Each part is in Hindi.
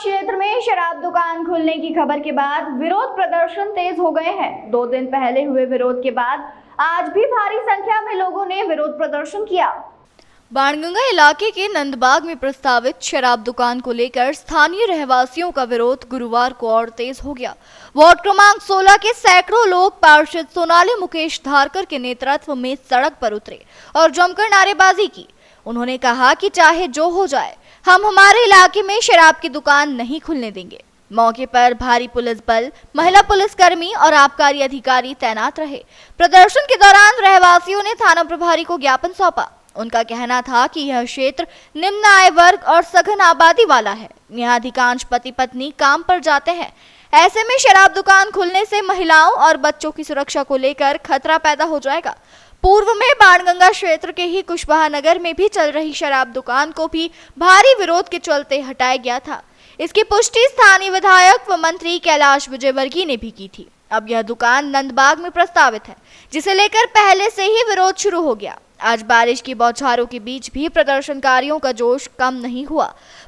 क्षेत्र में शराब दुकान खुलने की खबर के बाद विरोध प्रदर्शन तेज हो गए हैं। 2 दिन पहले हुए विरोध के बाद आज भी भारी संख्या में लोगों ने विरोध प्रदर्शन किया। बाणगंगा इलाके के नंदबाग में प्रस्तावित शराब दुकान को लेकर स्थानीय रहवासियों का विरोध गुरुवार को और तेज हो गया। वार्ड क्रमांक 16 के सैकड़ों लोग पार्षद सोनाली मुकेश धारकर के नेतृत्व में सड़क पर उतरे और जमकर नारेबाजी की। उन्होंने कहा कि चाहे जो हो जाए, हम हमारे इलाके में शराब की दुकान नहीं खुलने देंगे। मौके पर भारी पुलिस बल, महिला पुलिसकर्मी और आबकारी अधिकारी तैनात रहे। प्रदर्शन के दौरान रहवासियों ने थाना प्रभारी को ज्ञापन सौंपा। उनका कहना था कि यह क्षेत्र निम्न आय वर्ग और सघन आबादी वाला है। यहाँ अधिकांश पति पत्नी काम पर जाते हैं। ऐसे में शराब दुकान खुलने से महिलाओं और बच्चों की सुरक्षा को लेकर खतरा पैदा हो जाएगा। पूर्व में बाणगंगा क्षेत्र के ही कुशवाहा नगर में भी चल रही शराब दुकान को भी भारी विरोध के चलते हटाया गया था। इसकी पुष्टि स्थानीय विधायक व मंत्री कैलाश विजयवर्गीय ने भी की थी। अब यह दुकान नंदबाग में प्रस्तावित है, जिसे लेकर पहले से ही विरोध शुरू हो गया। आज बारिश की बौछारों के बीच भी प्रदर्शनकारियों का जोश कम नहीं हुआ।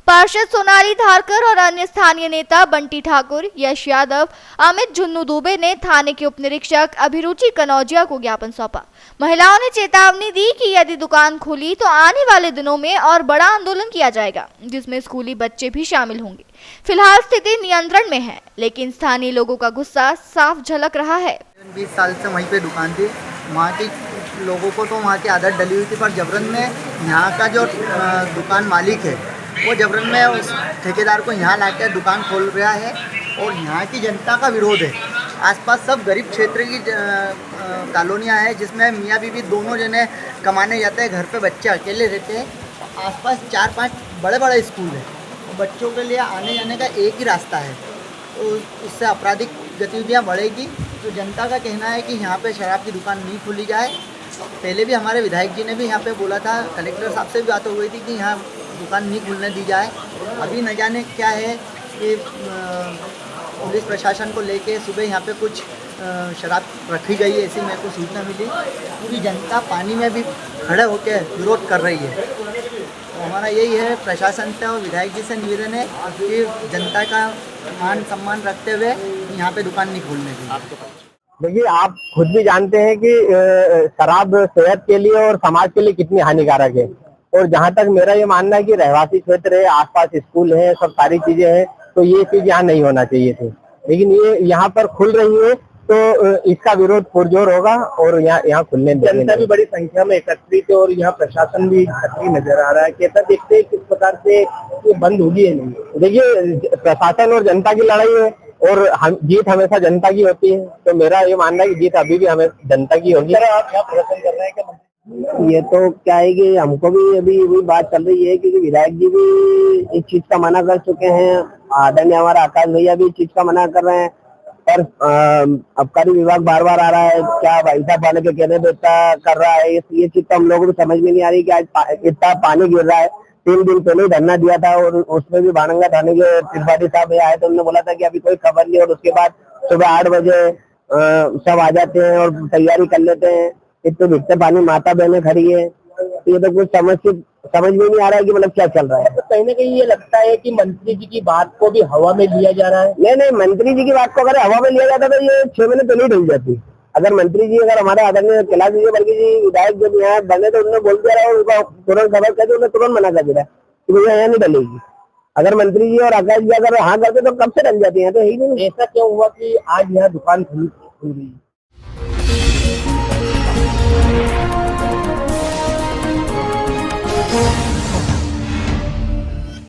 पार्षद सोनाली धारकर और अन्य स्थानीय नेता बंटी ठाकुर, यश यादव, अमित झुन्नू दुबे ने थाने के उप निरीक्षक अभिरुचि कनौजिया को ज्ञापन सौंपा। महिलाओं ने चेतावनी दी कि यदि दुकान खुली तो आने वाले दिनों में और बड़ा आंदोलन किया जाएगा, जिसमें स्कूली बच्चे भी शामिल होंगे। फिलहाल स्थिति नियंत्रण में है, लेकिन स्थानीय लोगों का गुस्सा साफ झलक रहा है। 20 साल से वहीं पे दुकान थी। वहाँ के लोगों को तो वहाँ की आदत डली हुई थी, पर जबरन में यहाँ का जो दुकान मालिक है वो जबरन में उस ठेकेदार को यहाँ लाकर दुकान खोल रहा है और यहाँ की जनता का विरोध है। आसपास सब गरीब क्षेत्र की कॉलोनियाँ हैं, जिसमें मियाँ बीवी दोनों जने कमाने जाते हैं, घर पे बच्चे अकेले रहते हैं। आसपास 4-5 बड़े बड़े स्कूल हैं, बच्चों के लिए आने जाने का एक ही रास्ता है, तो इससे आपराधिक गतिविधियाँ बढ़ेगी। तो जनता का कहना है कि यहाँ पे शराब की दुकान नहीं खोली जाए। पहले भी हमारे विधायक जी ने भी यहाँ पे बोला था, कलेक्टर साहब से भी बात हो गई थी कि यहाँ दुकान नहीं खुलने दी जाए। अभी न जाने क्या है कि पुलिस प्रशासन को लेके सुबह यहाँ पे कुछ शराब रखी गई है, ऐसी मेरे को सूचना मिली। पूरी जनता पानी में भी खड़े होकर विरोध कर रही है। तो हमारा यही है प्रशासन से और विधायक जी से निवेदन है कि जनता का मान सम्मान रखते हुए यहाँ पे दुकान नहीं खोलने दी। देखिए, आप खुद भी जानते हैं कि शराब सेहत के लिए और समाज के लिए कितनी हानिकारक है। और जहाँ तक मेरा ये मानना है कि रहवासी क्षेत्र है, आसपास स्कूल है, सब सारी चीजें हैं, तो ये चीज यहाँ नहीं होना चाहिए थी। लेकिन ये यहाँ पर खुल रही है तो इसका विरोध पुरजोर होगा और यहाँ खुलने देंगे। जनता भी बड़ी संख्या में एकत्रित है और यहाँ प्रशासन भी सक्रिय नजर आ रहा है। कैसा देखते हैं किस प्रकार से ये बंद होगी है नहीं। देखिए, प्रशासन और जनता की लड़ाई है और जीत हमेशा जनता की होती है। तो मेरा ये मानना है कि जीत अभी भी हमें जनता की होगी। आप यहाँ प्रदर्शन कर रहे हैं क्या? ये तो क्या है कि हमको भी अभी वही बात चल रही है, क्योंकि विधायक जी भी इस चीज का मना कर चुके हैं। आदरणीय हमारा आकाश भैया भी इस चीज का मना कर रहे हैं। और आबकारी विभाग बार बार आ रहा है, क्या भाई साहब वाले के कहने देता कर रहा है। ये चीज तो हम लोगों को समझ में नहीं आ रही कि आज इतना पानी गिर रहा है। 3 दिन पहले धरना दिया था और उसमें भी बाणगंगा थाने के त्रिपाठी साहब आए तो उन्होंने बोला था कि अभी कोई खबर नहीं। और उसके बाद सुबह 8 बजे सब आ जाते हैं और तैयारी कर लेते हैं। इतने भिगते पानी माता बहने खड़ी है, ये तो कुछ समझ में नहीं आ रहा है कि मतलब क्या चल रहा है। तो कहीं ना कहीं ये लगता है कि मंत्री जी की बात को भी हवा में लिया जा रहा है। नहीं, मंत्री जी की बात को अगर हवा में लिया जाता तो ये 6 महीने पहले डल जाती। अगर मंत्री जी, अगर हमारे आदरणीय कैलाश विजयवर्गीय जी विधायक जब यहाँ बने तो उन्होंने बोल दिया रहा, उनका तुरंत खबर कर दी, उन्होंने तुरंत मना कर दिया कि भैया यहाँ नहीं डलेगी। अगर मंत्री जी और आकाश जी अगर हाँ करते तो कब से डल जाती है। तो यही नहीं। ऐसा क्यों हुआ कि आज यहाँ दुकान खुल रही है?